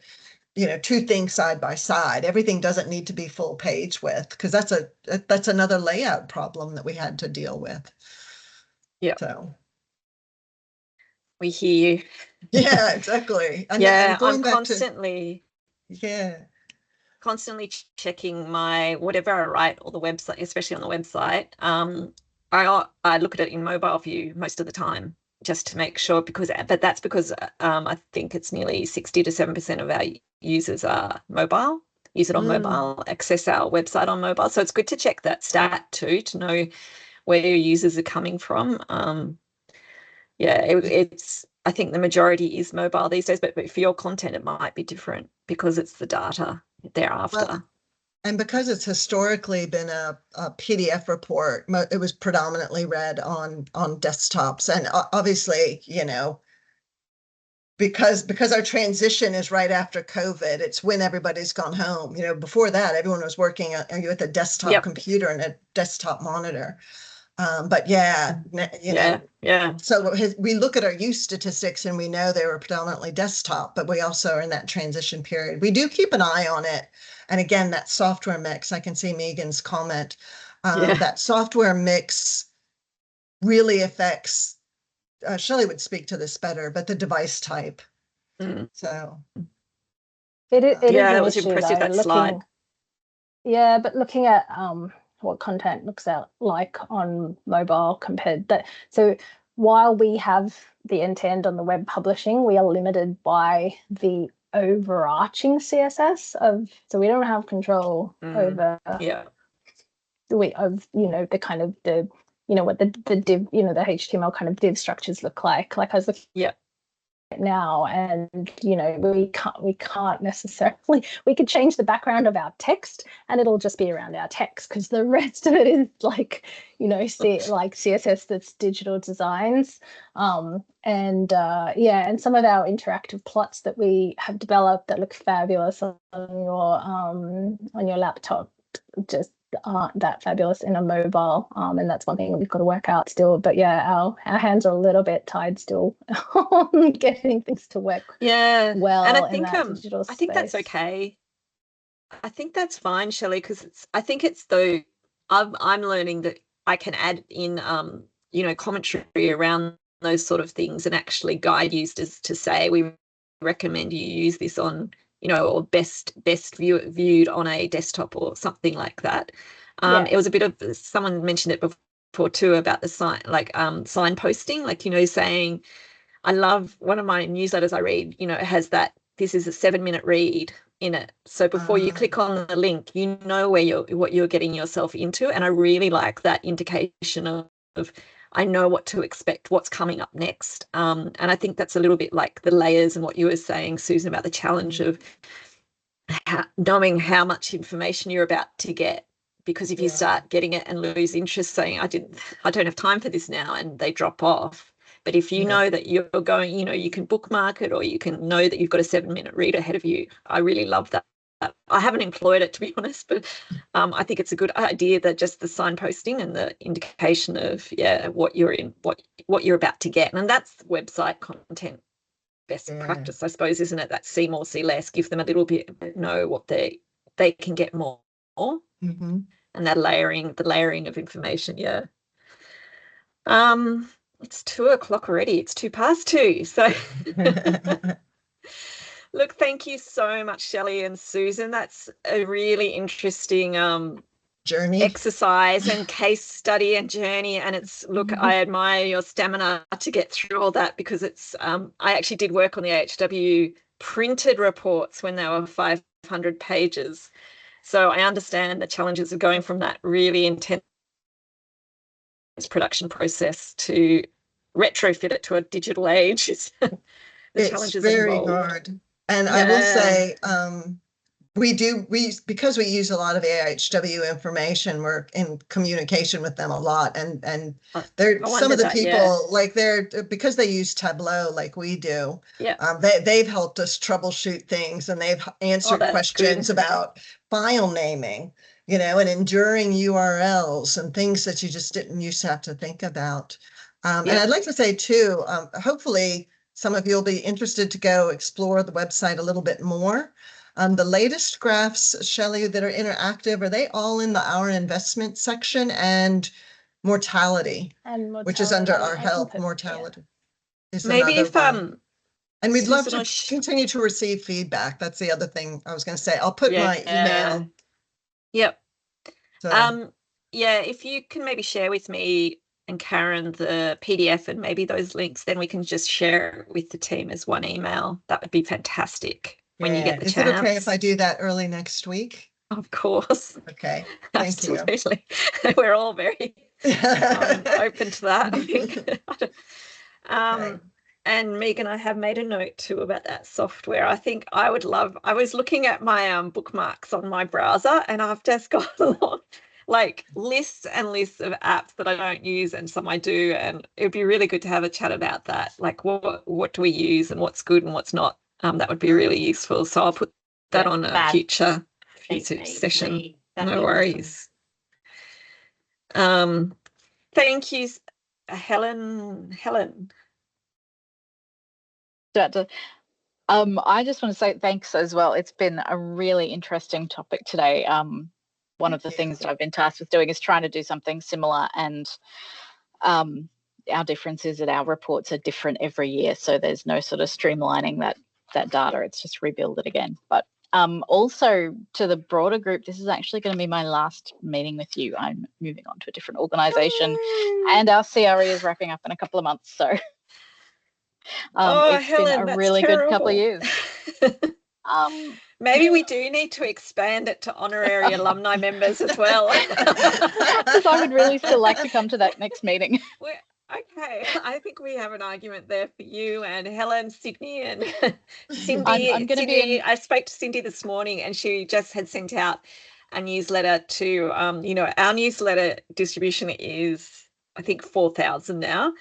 two things side by side. Everything doesn't need to be full page width, because that's another layout problem that we had to deal with. Yeah. So we hear you. Yeah, exactly. I'm constantly. Constantly checking my whatever I write or the website, especially on the website. I look at it in mobile view most of the time just to make sure, but that's because I think it's nearly 60 to 7% of our users are mobile, use it on mobile, access our website on mobile. So it's good to check that stat too, to know where your users are coming from. It's I think the majority is mobile these days, but for your content, it might be different because it's the data thereafter. Well, and because it's historically been a PDF report, it was predominantly read on desktops. And obviously, because our transition is right after COVID, it's when everybody's gone home. Before that, everyone was working with a desktop computer and a desktop monitor. But so we look at our use statistics and we know they were predominantly desktop, but we also are in that transition period. We do keep an eye on it. And again, that software mix, I can see Megan's comment, that software mix really affects, Shelley would speak to this better, but the device type. So. It is it was impressive, that slide. Yeah, but looking at what content looks out like on mobile compared that. So while we have the end-to-end on the web publishing, we are limited by the overarching CSS so we don't have control over the kind of what the div, the HTML kind of div structures look like. Like I was looking now, and we can't necessarily, we could change the background of our text and it'll just be around our text, because the rest of it is like like CSS that's digital designs, and some of our interactive plots that we have developed that look fabulous on your laptop just aren't that fabulous in a mobile, and that's one thing we've got to work out still. But our hands are a little bit tied still on getting things to work well. And I think that's okay. I think that's fine, Shelley, because I'm learning that I can add in commentary around those sort of things and actually guide users to say, we recommend you use this on or best viewed on a desktop or something like that. It was a bit of, someone mentioned it before too about the signposting, saying, I love, one of my newsletters I read, it has that this is a 7-minute read in it. So before you click on the link, what you're getting yourself into. And I really like that indication of I know what to expect, what's coming up next. And I think that's a little bit like the layers and what you were saying, Susan, about the challenge of knowing how much information you're about to get. Because if you start getting it and lose interest, saying, I don't have time for this now, and they drop off. But if you know that you're going, you can bookmark it, or you can know that you've got a 7-minute read ahead of you. I really love that. I haven't employed it, to be honest, but I think it's a good idea, that just the signposting and the indication of what you're in, what you're about to get. And that's website content best practice, I suppose, isn't it? That see more, see less, give them a little bit, know what they can get more. And that the layering of information. It's 2:00 already. It's 2:02. So look, thank you so much, Shelley and Susan. That's a really interesting journey, exercise and case study and journey. And it's, look, I admire your stamina to get through all that, because it's I actually did work on the AHW printed reports when they were 500 pages. So I understand the challenges of going from that really intense production process to retrofit it to a digital age. The it's challenges very involved. hard. And I will say, because we use a lot of AIHW information, we're in communication with them a lot, and they're some of the people like because they use Tableau like we do. They've helped us troubleshoot things, and they've answered questions about file naming, and enduring URLs and things that you just didn't used to have to think about. And I'd like to say too, hopefully some of you will be interested to go explore the website a little bit more. The latest graphs, Shelley, that are interactive, are they all in the Our Investment section and mortality, which is under our health mortality? Is maybe if and we'd love to continue to receive feedback. That's the other thing I was going to say. I'll put my email. Yep. So. If you can maybe share with me and Karen the PDF and maybe those links, then we can just share it with the team as one email. That would be fantastic. When you get the chance. Is it okay if I do that early next week? Of course. Okay. Thank you. Absolutely. We're all very open to that, I think. And Megan, I have made a note too about that software. I think I was looking at my bookmarks on my browser, and I've just got a lot, like lists and lists of apps that I don't use and some I do. And it'd be really good to have a chat about that. Like what do we use and what's good and what's not? That would be really useful. So I'll put that on a future session. No worries. Thank you, Helen. I just want to say thanks as well. It's been a really interesting topic today. One of the things that I've been tasked with doing is trying to do something similar, and our difference is that our reports are different every year, so there's no sort of streamlining that data. It's just rebuild it again. But also to the broader group, this is actually going to be my last meeting with you. I'm moving on to a different organisation, and our CRE is wrapping up in a couple of months. So it's Helen, been a really good couple of years. Maybe we do need to expand it to honorary alumni members as well. Because I would really still like to come to that next meeting. Okay, I think we have an argument there for you and Helen, Sydney, and Cindy. I'm going to be. I spoke to Cindy this morning, and she just had sent out a newsletter to. Our newsletter distribution is, I think, 4,000 now,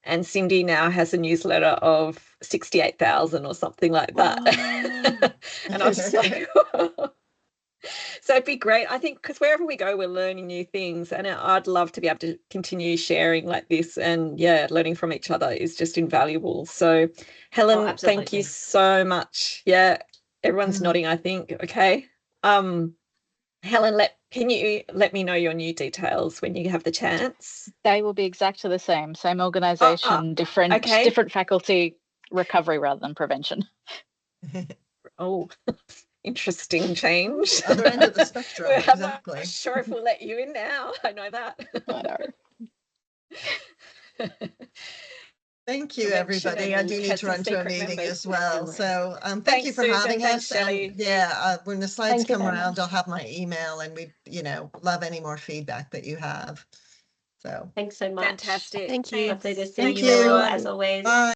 and Cindy now has a newsletter of 68,000 or something like that. And I was just like. So it'd be great, I think, because wherever we go, we're learning new things, and I'd love to be able to continue sharing like this, and learning from each other is just invaluable. So Helen, thank you so much. Everyone's nodding, I think. Okay. Helen, can you let me know your new details when you have the chance? They will be exactly the same organisation, different faculty, recovery rather than prevention. Interesting change. Other end of the spectrum. Exactly. I'm not sure if we'll let you in now. I know that. I know. Thank you, everybody. I do need to run to a meeting as well. So thank you for having us. Shelley. And, when the slides come around, I'll have my email, and we, love any more feedback that you have. So thanks so much. Fantastic. Thank you. Lovely to see you all, as always. Bye.